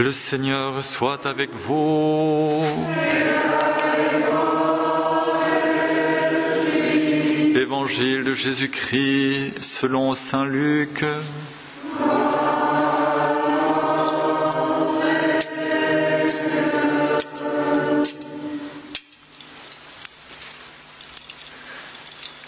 Le Seigneur soit avec vous. Évangile de Jésus-Christ selon saint Luc.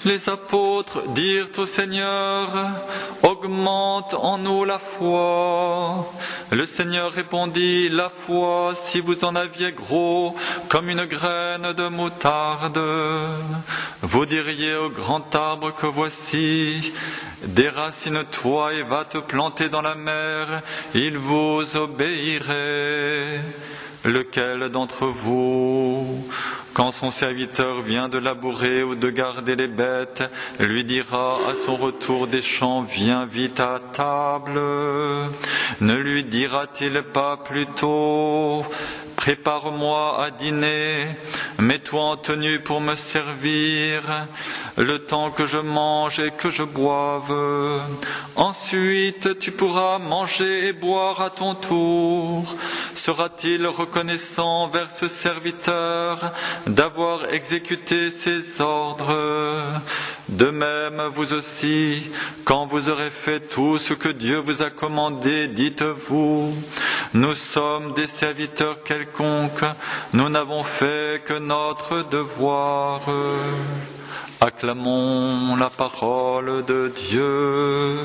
Les apôtres dirent au Seigneur, « Augmente en nous la foi. » Le Seigneur répondit, « La foi, si vous en aviez gros, comme une graine de moutarde, vous diriez au grand arbre que voici, déracine-toi et va te planter dans la mer, il vous obéirait. Lequel d'entre vous, quand son serviteur vient de labourer ou de garder les bêtes, lui dira à son retour des champs, viens vite à table? Ne lui dira-t-il pas plutôt, prépare-moi à dîner, mets-toi en tenue pour me servir, le temps que je mange et que je boive. Ensuite, tu pourras manger et boire à ton tour. Sera-t-il reconnaissant vers ce serviteur d'avoir exécuté ses ordres? De même, vous aussi, quand vous aurez fait tout ce que Dieu vous a commandé, dites-vous, nous sommes des serviteurs quelconques, nous n'avons fait que notre devoir. Acclamons la parole de Dieu.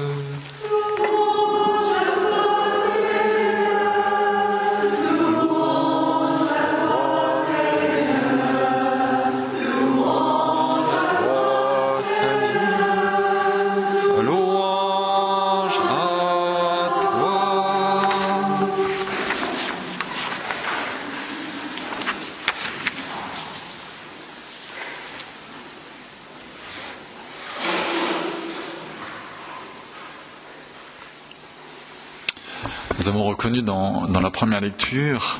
Nous avons reconnu dans la première lecture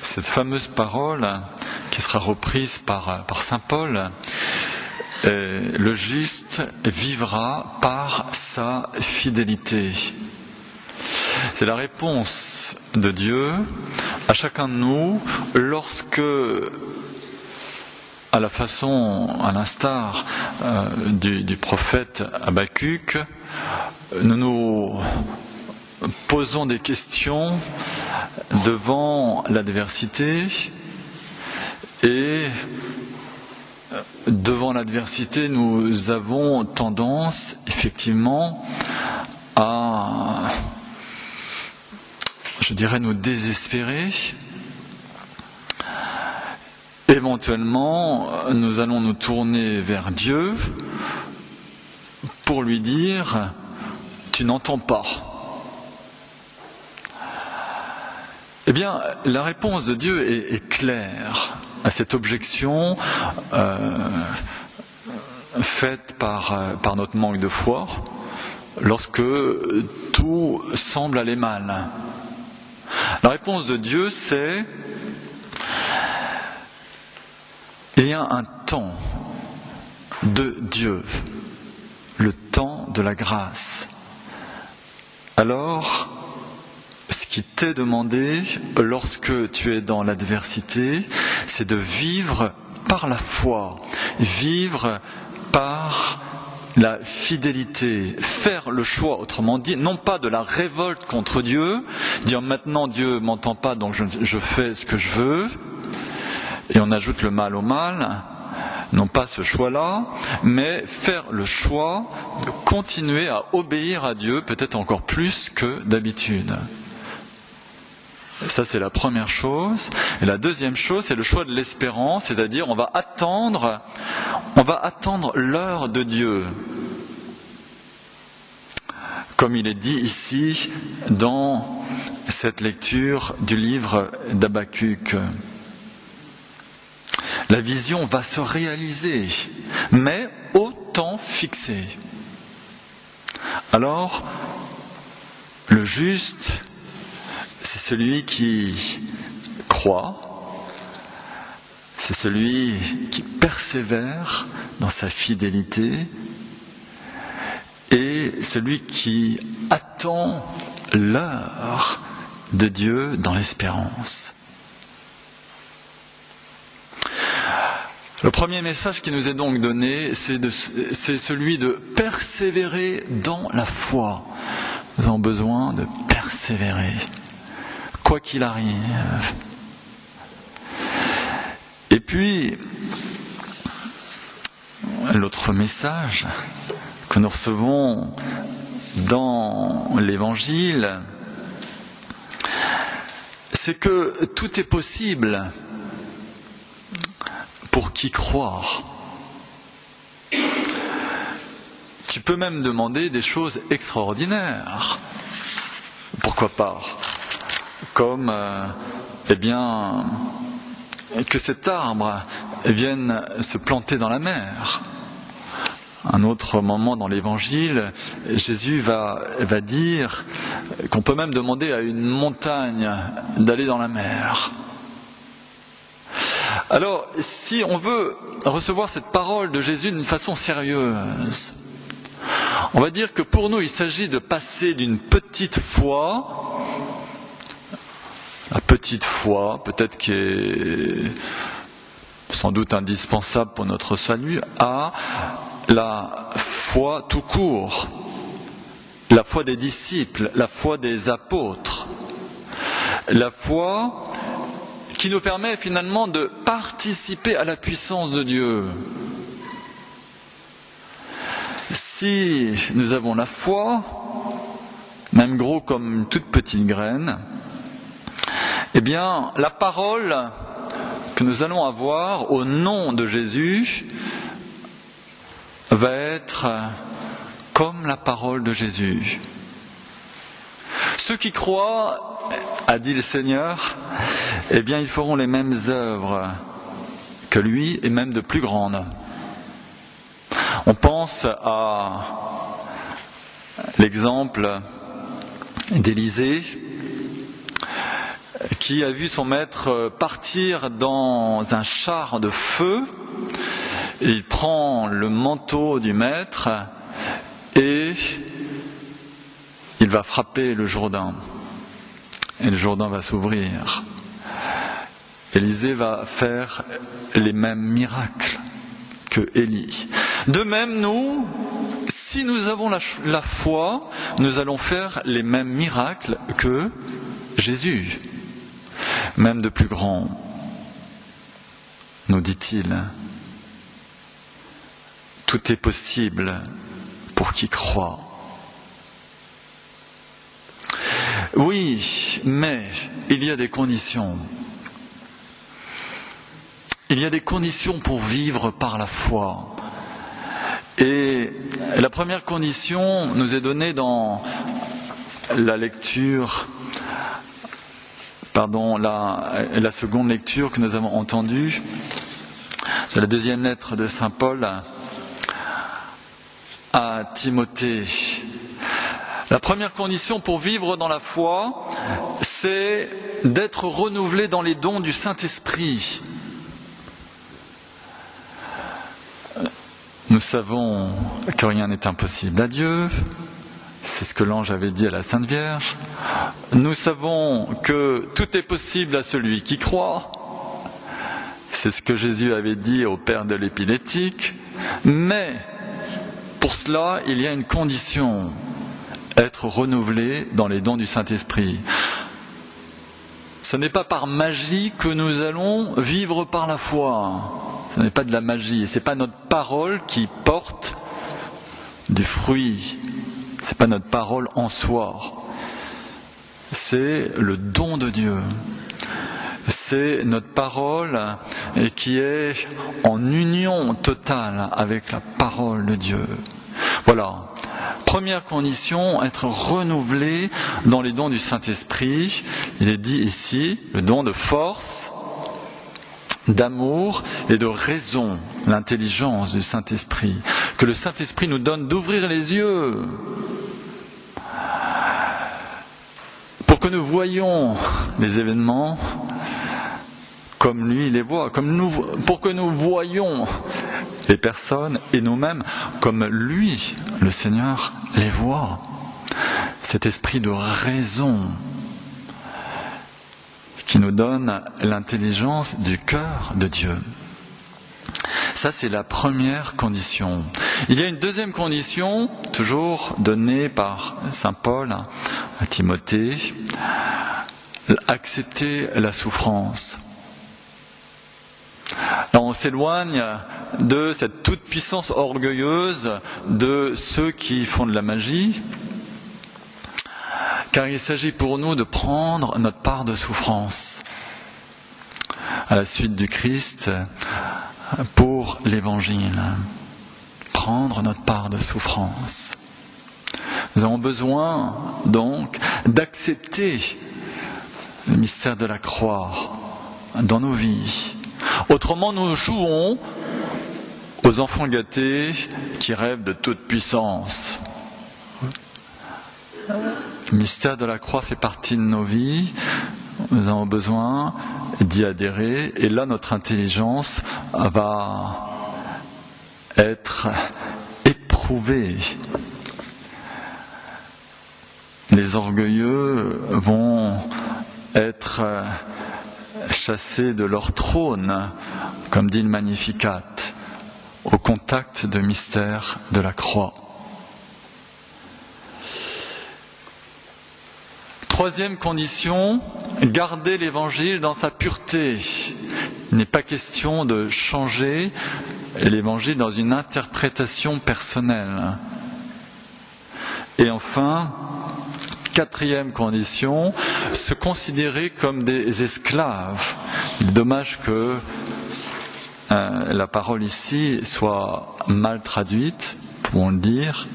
cette fameuse parole qui sera reprise par saint Paul. Le juste vivra par sa fidélité. C'est la réponse de Dieu à chacun de nous lorsque, à l'instar du prophète Habacuc, nous posons des questions devant l'adversité et devant l'adversité nous avons tendance effectivement à, nous désespérer. Éventuellement, nous allons nous tourner vers Dieu pour lui dire « Tu n'entends pas ». Eh bien, la réponse de Dieu est claire à cette objection faite par notre manque de foi lorsque tout semble aller mal. La réponse de Dieu, c'est il y a un temps de Dieu, le temps de la grâce. Alors, ce qui t'est demandé lorsque tu es dans l'adversité, c'est de vivre par la foi, vivre par la fidélité, faire le choix, autrement dit, non pas de la révolte contre Dieu, dire maintenant Dieu m'entend pas donc je fais ce que je veux, et on ajoute le mal au mal, non pas ce choix-là, mais faire le choix de continuer à obéir à Dieu, peut-être encore plus que d'habitude. Ça, c'est la première chose. Et la deuxième chose, c'est le choix de l'espérance, c'est-à-dire on va attendre l'heure de Dieu. Comme il est dit ici dans cette lecture du livre d'Habacuc. La vision va se réaliser, mais au temps fixé. Alors, le juste, c'est celui qui croit, c'est celui qui persévère dans sa fidélité et celui qui attend l'heure de Dieu dans l'espérance. Le premier message qui nous est donc donné, c'est celui de persévérer dans la foi. Nous avons besoin de persévérer, quoi qu'il arrive. Et puis, l'autre message que nous recevons dans l'Évangile, c'est que tout est possible pour qui croit. Tu peux même demander des choses extraordinaires. Pourquoi pas ? Comme, que cet arbre vienne se planter dans la mer. Un autre moment dans l'Évangile, Jésus va dire qu'on peut même demander à une montagne d'aller dans la mer. Alors, si on veut recevoir cette parole de Jésus d'une façon sérieuse, on va dire que pour nous, il s'agit de passer d'une petite foi, la petite foi, peut-être qui est sans doute indispensable pour notre salut, à la foi tout court, la foi des disciples, la foi des apôtres, la foi qui nous permet finalement de participer à la puissance de Dieu. Si nous avons la foi, même gros comme une toute petite graine, eh bien, la parole que nous allons avoir au nom de Jésus va être comme la parole de Jésus. Ceux qui croient, a dit le Seigneur, eh bien, ils feront les mêmes œuvres que lui et même de plus grandes. On pense à l'exemple d'Élisée qui a vu son maître partir dans un char de feu. Il prend le manteau du maître et il va frapper le Jourdain. Et le Jourdain va s'ouvrir. Élisée va faire les mêmes miracles que Élie. De même, nous, si nous avons la foi, nous allons faire les mêmes miracles que Jésus, même de plus grands, nous dit-il. Tout est possible pour qui croit. Oui, mais il y a des conditions. Il y a des conditions pour vivre par la foi. Et la première condition nous est donnée dans la lecture, la seconde lecture que nous avons entendue, de la deuxième lettre de Saint Paul à Timothée. La première condition pour vivre dans la foi, c'est d'être renouvelé dans les dons du Saint-Esprit. Nous savons que rien n'est impossible à Dieu, c'est ce que l'ange avait dit à la Sainte Vierge. Nous savons que tout est possible à celui qui croit, c'est ce que Jésus avait dit au père de l'épileptique, mais pour cela, il y a une condition, être renouvelé dans les dons du Saint-Esprit. Ce n'est pas par magie que nous allons vivre par la foi. Ce n'est pas de la magie, et ce n'est pas notre parole qui porte du fruit. Ce n'est pas notre parole en soi. C'est le don de Dieu. C'est notre parole qui est en union totale avec la parole de Dieu. Voilà. Première condition, être renouvelé dans les dons du Saint-Esprit. Il est dit ici, le don de force, d'amour et de raison, l'intelligence du Saint-Esprit. Que le Saint-Esprit nous donne d'ouvrir les yeux pour que nous voyions les événements comme lui les voit, pour que nous voyions les personnes et nous-mêmes comme lui, le Seigneur, les voit. Cet esprit de raison qui nous donne l'intelligence du cœur de Dieu. Ça, c'est la première condition. Il y a une deuxième condition, toujours donnée par saint Paul à Timothée, accepter la souffrance. Alors on s'éloigne de cette toute-puissance orgueilleuse de ceux qui font de la magie, car il s'agit pour nous de prendre notre part de souffrance à la suite du Christ pour l'Évangile. Prendre notre part de souffrance. Nous avons besoin donc d'accepter le mystère de la croix dans nos vies. Autrement, nous jouons aux enfants gâtés qui rêvent de toute puissance. Le mystère de la croix fait partie de nos vies. Nous avons besoin d'y adhérer. Et là, notre intelligence va être éprouvée. Les orgueilleux vont être chassés de leur trône, comme dit le Magnificat, au contact du mystère de la croix. Troisième condition, garder l'Évangile dans sa pureté. Il n'est pas question de changer l'Évangile dans une interprétation personnelle. Et enfin, quatrième condition, se considérer comme des esclaves. Dommage que la parole ici soit mal traduite, pouvons le dire,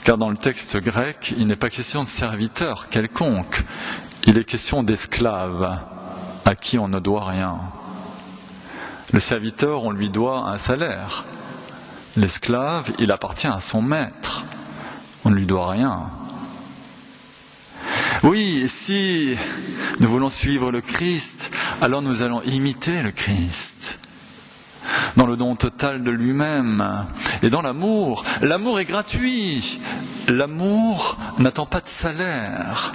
car dans le texte grec, il n'est pas question de serviteur quelconque, il est question d'esclave à qui on ne doit rien. Le serviteur, on lui doit un salaire. L'esclave, il appartient à son maître, on ne lui doit rien. Oui, si nous voulons suivre le Christ, alors nous allons imiter le Christ. Dans le don total de lui-même et dans l'amour. L'amour est gratuit. L'amour n'attend pas de salaire.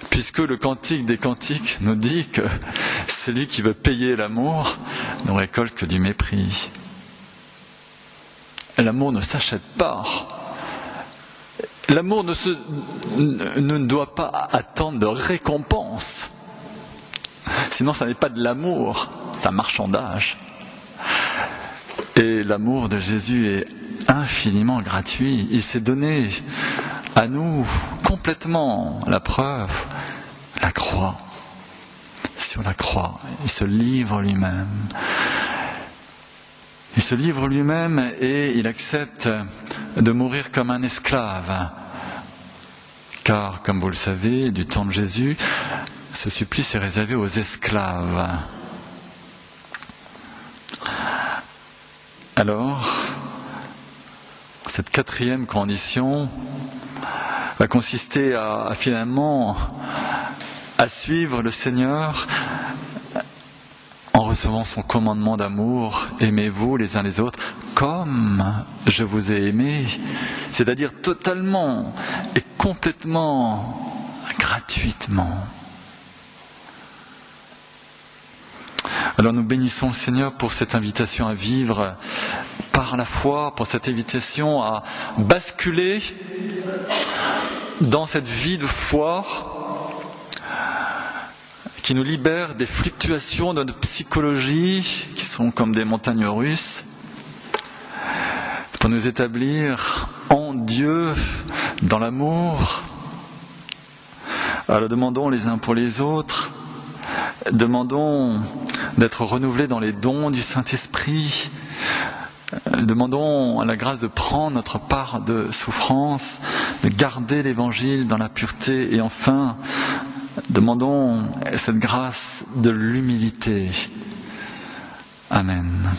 Puisque le cantique des cantiques nous dit que celui qui veut payer l'amour ne récolte que du mépris. L'amour ne s'achète pas. L'amour ne doit pas attendre de récompense. Sinon, ça n'est pas de l'amour, c'est un marchandage. Et l'amour de Jésus est infiniment gratuit. Il s'est donné à nous complètement. La preuve, la croix. Sur la croix, il se livre lui-même. Il se livre lui-même et il accepte de mourir comme un esclave. Car, comme vous le savez, du temps de Jésus, ce supplice est réservé aux esclaves. Alors, cette quatrième condition va consister à finalement à suivre le Seigneur en recevant son commandement d'amour. Aimez-vous les uns les autres comme je vous ai aimé, c'est-à-dire totalement et complètement gratuitement. Alors nous bénissons le Seigneur pour cette invitation à vivre par la foi, pour cette invitation à basculer dans cette vie de foi qui nous libère des fluctuations de notre psychologie qui sont comme des montagnes russes, pour nous établir en Dieu, dans l'amour. Alors demandons les uns pour les autres, demandons d'être renouvelés dans les dons du Saint-Esprit, demandons à la grâce de prendre notre part de souffrance, de garder l'Évangile dans la pureté, et enfin, demandons cette grâce de l'humilité. Amen.